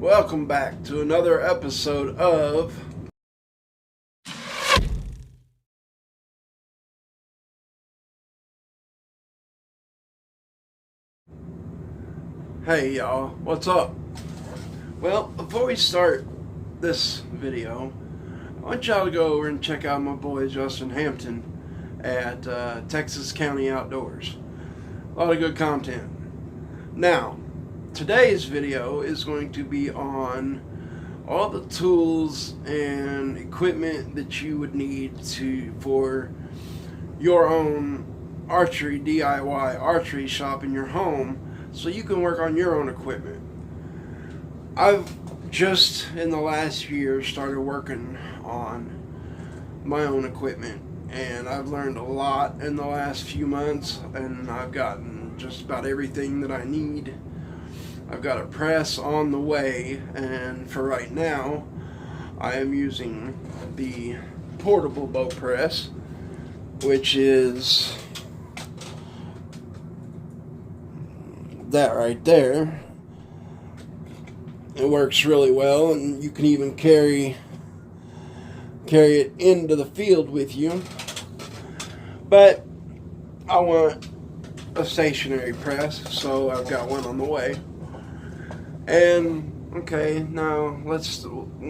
Welcome back to another episode of Hey y'all, what's up? Well, before we start this video, I want y'all to go over and check out my boy Justin Hampton at Texas County Outdoors. A lot of good content. Now, today's video is going to be on all the tools and equipment that you would need for your own archery DIY archery shop in your home so you can work on your own equipment. I've just in the last year started working on my own equipment, and I've learned a lot in the last few months, and I've gotten just about everything that I need. I've got a press on the way, and for right now I am using the portable bow press, which is that right there. It works really well, and you can even carry it into the field with you. But I want a stationary press, so I've got one on the way. And okay, now we'll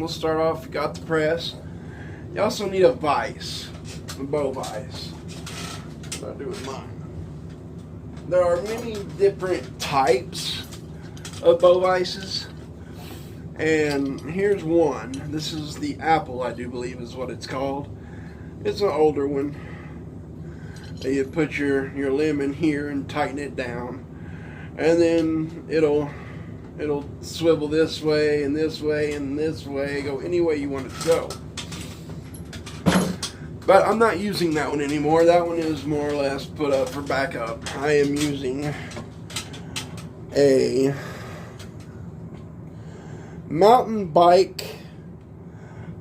start off. You got the press. You also need a vise, a bow vise. What do I do with mine? There are many different types of bow vises, and here's one. This is the Apple, I do believe is what it's called. It's an older one. You put your limb in here and tighten it down, and then it'll swivel this way and this way and this way, go any way you want it to go. But I'm not using that one anymore. That one is more or less put up for backup. I am using a mountain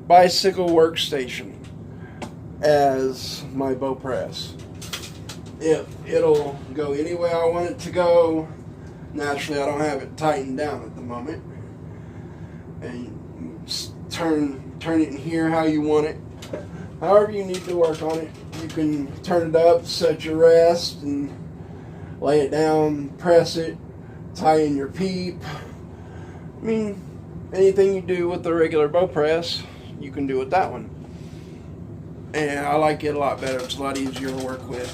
bicycle workstation as my bow press. It'll go any way I want it to go. Naturally, I don't have it tightened down at the moment. And turn it in here how you want it. However you need to work on it. You can turn it up, set your rest, and lay it down, press it, tie in your peep. I mean, anything you do with the regular bow press, you can do with that one. And I like it a lot better. It's a lot easier to work with.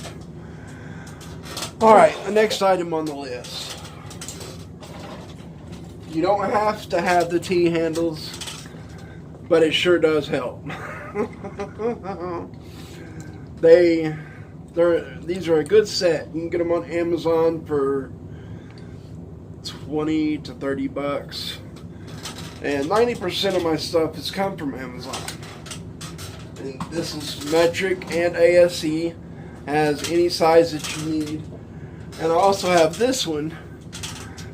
Alright, the next item on the list. You don't have to have the T-handles, but it sure does help. These are a good set. You can get them on Amazon for 20 to 30 bucks. And 90% of my stuff has come from Amazon. And this is metric and ASE, has any size that you need. And I also have this one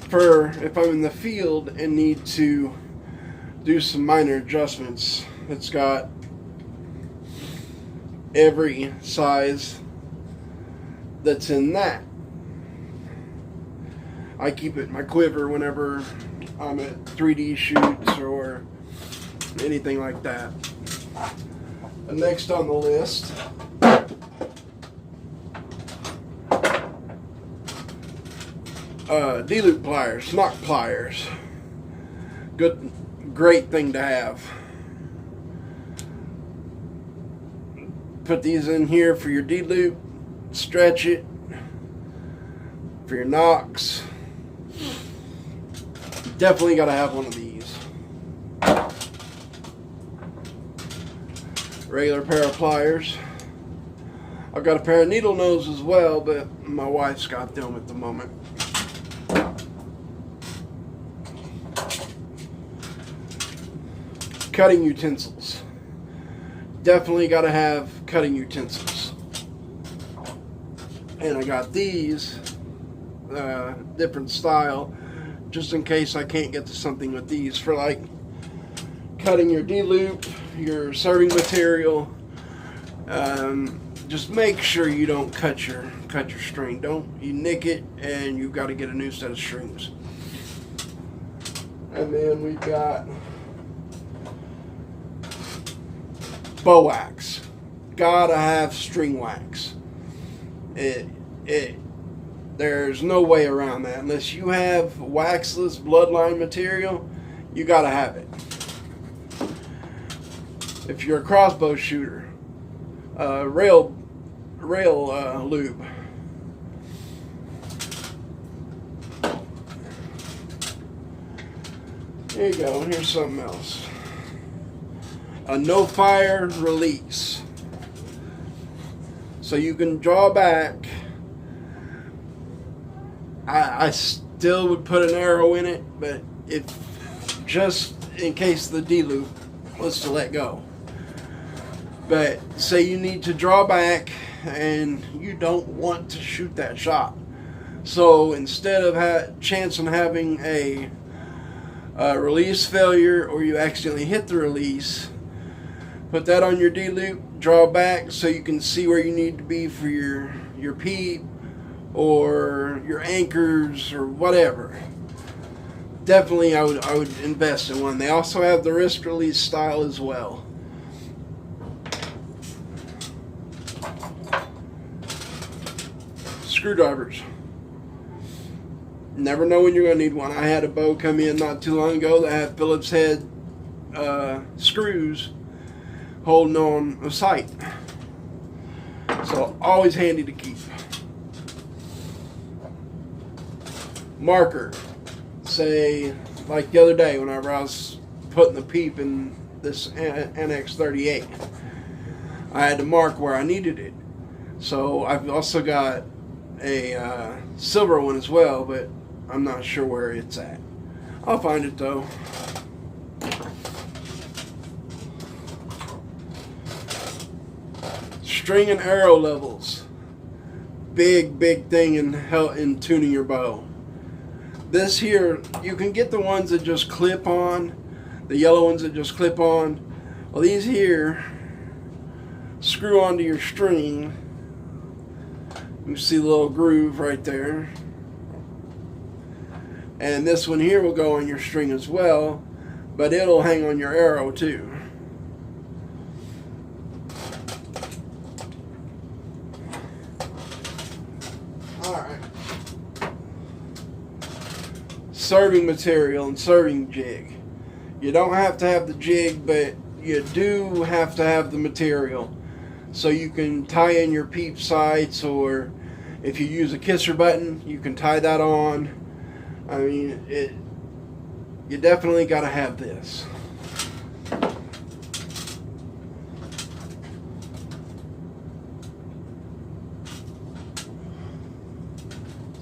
for if I'm in the field and need to do some minor adjustments. It's got every size that's in that. I keep it in my quiver whenever I'm at 3D shoots or anything like that. And next on the list, D-loop pliers, knock pliers. Great thing to have. Put these in here for your D-loop, stretch it for your knocks. Definitely got to have one of these. Regular pair of pliers. I've got a pair of needle nose as well, but my wife's got them at the moment. Cutting utensils. Definitely got to have cutting utensils. And I got these different style just in case I can't get to something with these for like cutting your D-loop, your serving material. Just make sure you don't cut your string. You nick it and you've got to get a new set of strings. And then we've got bow wax. Gotta have string wax. There's no way around that. Unless you have waxless bloodline material, you gotta have it. If you're a crossbow shooter, rail lube. There you go. Here's something else. A no fire release. So you can draw back. I still would put an arrow in it, but if just in case the D loop was to let go. But say you need to draw back and you don't want to shoot that shot. So instead of chance on having a release failure or you accidentally hit the release, put that on your D loop, draw back so you can see where you need to be for your peep or your anchors or whatever. Definitely I would invest in one. They also have the wrist release style as well. Screwdrivers. Never know when you're going to need one. I had a bow come in not too long ago that had Phillips head screws holding on a sight. So always handy to keep. Marker. Say like the other day whenever I was putting the peep in this NX38. I had to mark where I needed it. So I've also got a silver one as well, but I'm not sure where it's at. I'll find it though. String and arrow levels. Big thing in tuning your bow. This here, you can get the ones that just clip on, the yellow ones that just clip on. Well, these here screw onto your string. You see the little groove right there. And this one here will go on your string as well, but it'll hang on your arrow too. Alright. Serving material and serving jig. You don't have to have the jig, but you do have to have the material. So you can tie in your peep sights, or if you use a kisser button, you can tie that on. I mean, you definitely got to have this.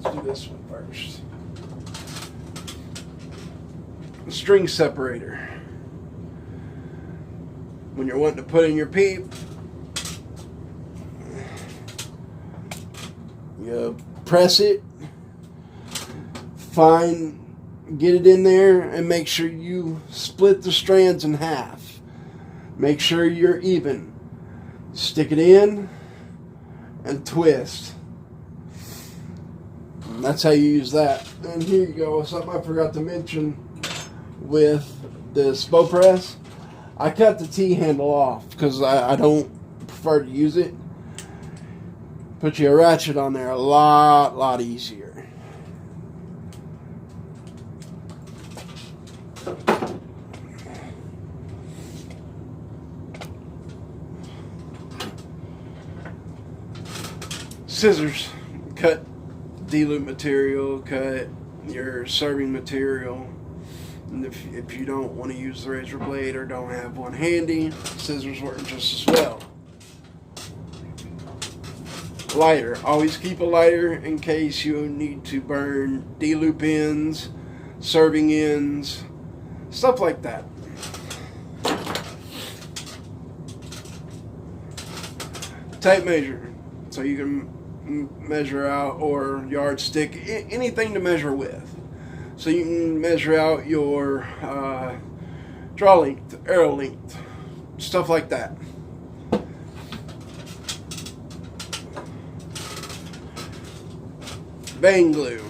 Let's do this one first. The string separator. When you're wanting to put in your peep, you press it, get it in there, and make sure you split the strands in half. Make sure you're even. Stick it in and twist. And that's how you use that. And here you go, something I forgot to mention with this bow press. I cut the T-handle off because I don't prefer to use it. Put your ratchet on there a lot easier. Scissors. Cut D-loop material, cut your serving material. And if you don't want to use the razor blade or don't have one handy, scissors work just as well. Lighter. Always keep a lighter in case you need to burn D-loop ends, serving ends, stuff like that. Tape measure, so you can measure out, or yardstick, anything to measure with. So you can measure out your draw length, arrow length, stuff like that. Bang glue.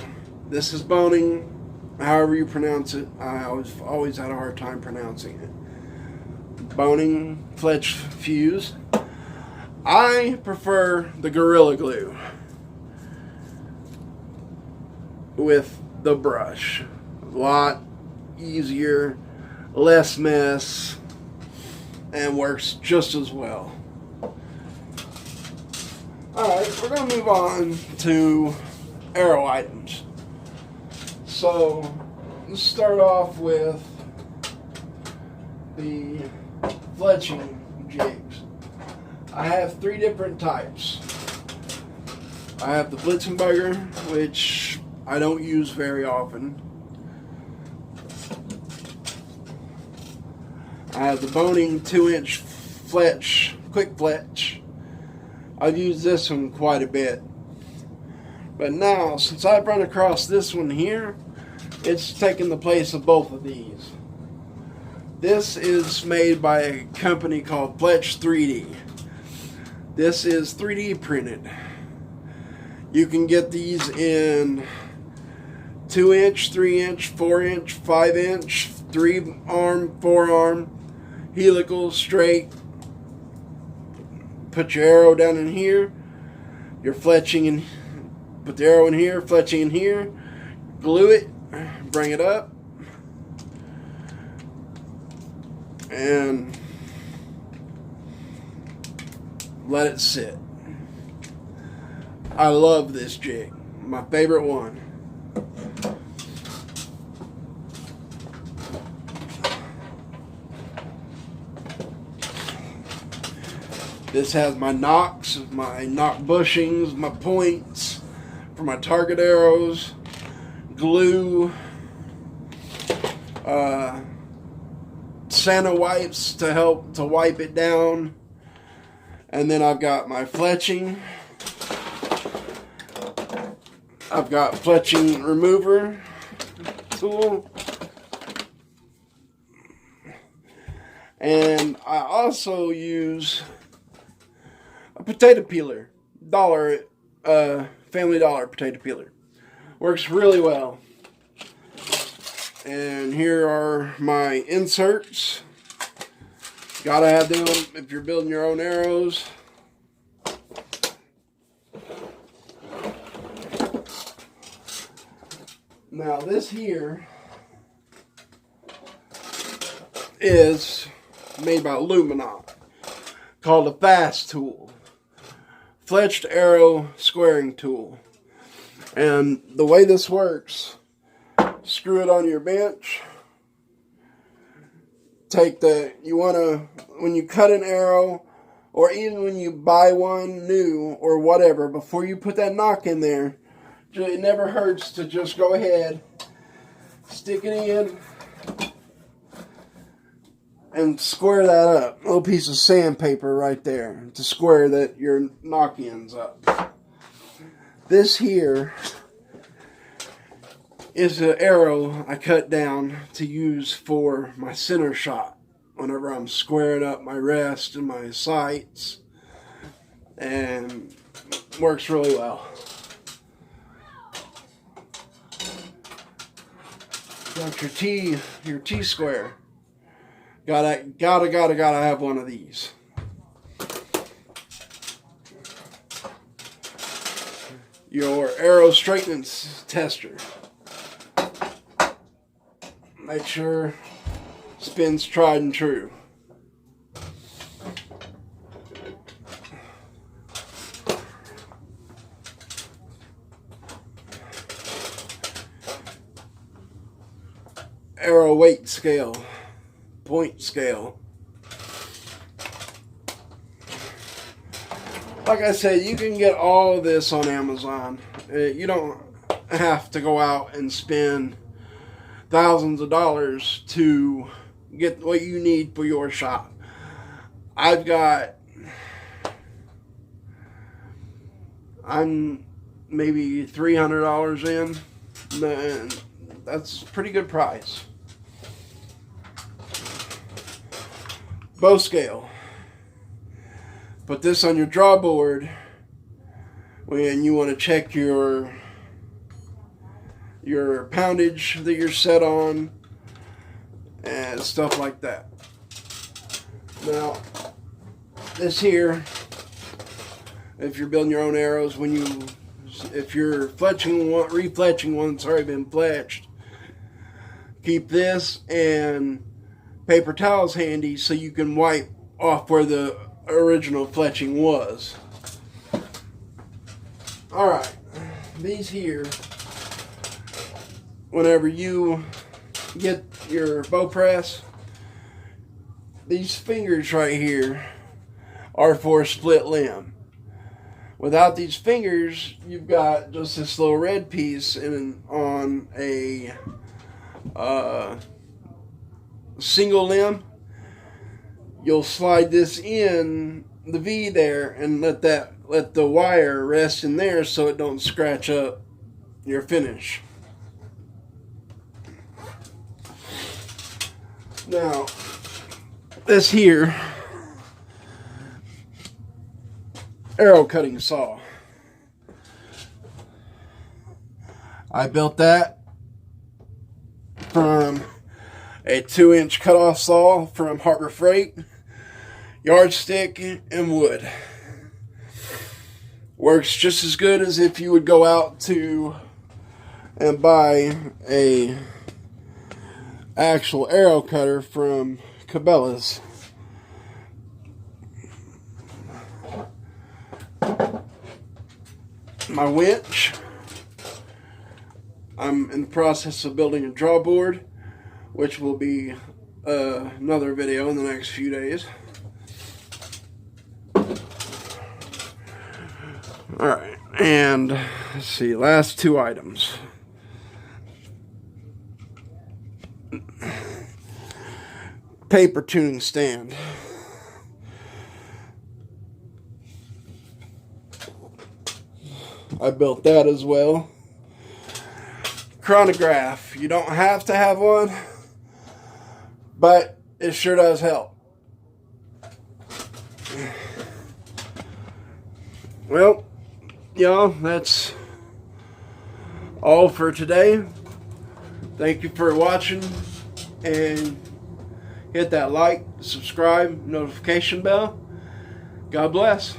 This is boning. however you pronounce it. I always had a hard time pronouncing it. Boning Fletch fuse. I prefer the Gorilla Glue with the brush. A lot easier, less mess, and works just as well. Alright, we're going to move on to arrow items. So, let's start off with the fletching jigs. I have 3 different types. I have the Blitzenberger, which I don't use very often. I have the Boning 2-inch fletch, quick fletch. I've used this one quite a bit. But now, since I've run across this one here, it's taken the place of both of these. This is made by a company called Fletch 3D. This is 3D printed. You can get these in 2-inch, 3-inch, 4-inch, 5-inch, 3-arm, 4-arm, helical, straight. Put your arrow down in here. You're fletching in. Put the arrow in here, fletching in here. Glue it. Bring it up. And let it sit. I love this jig. My favorite one. This has my knocks, my knock bushings, my points for my target arrows, glue, Santa wipes to help to wipe it down, and then I've got my fletching. I've got fletching remover tool, and I also use a potato peeler, Family Dollar potato peeler. Works really well. And here are my inserts. Gotta have them if you're building your own arrows. Now this here is made by Luminant, called a fast tool. Fletched arrow squaring tool. And the way this works, screw it on your bench. When you cut an arrow, or even when you buy one new or whatever, before you put that knock in there, it never hurts to just go ahead, stick it in, and square that up. A little piece of sandpaper right there to square that your knock ends up. This here is an arrow I cut down to use for my center shot whenever I'm squaring up my rest and my sights, and works really well. Got your T square. Gotta have one of these. Your arrow straightening tester. Make sure spins tried and true. Arrow weight scale, point scale. Like I said, you can get all of this on Amazon. You don't have to go out and spend thousands of dollars to get what you need for your shop. I'm maybe $300 in, and that's a pretty good price. Bow scale. Put this on your draw board when you want to check your your poundage that you're set on, and stuff like that. Now, this here, if you're building your own arrows, if you're refletching one that's already been fletched, keep this and paper towels handy so you can wipe off where the original fletching was. Alright, these here, whenever you get your bow press, these fingers right here are for a split limb. Without these fingers, you've got just this little red piece on a single limb. You'll slide this in the V there and let the wire rest in there so it don't scratch up your finish. Now, this here arrow cutting saw, I built that from a 2-inch cutoff saw from Harbor Freight, yardstick and wood. Works just as good as if you would go out to and buy a actual arrow cutter from Cabela's. My winch, I'm in the process of building a drawboard, which will be another video in the next few days. Alright, and let's see, last two items. Paper tuning stand. I built that as well. Chronograph. You don't have to have one, but it sure does help. Well, y'all, that's all for today. Thank you for watching, and hit that like, subscribe, notification bell. God bless.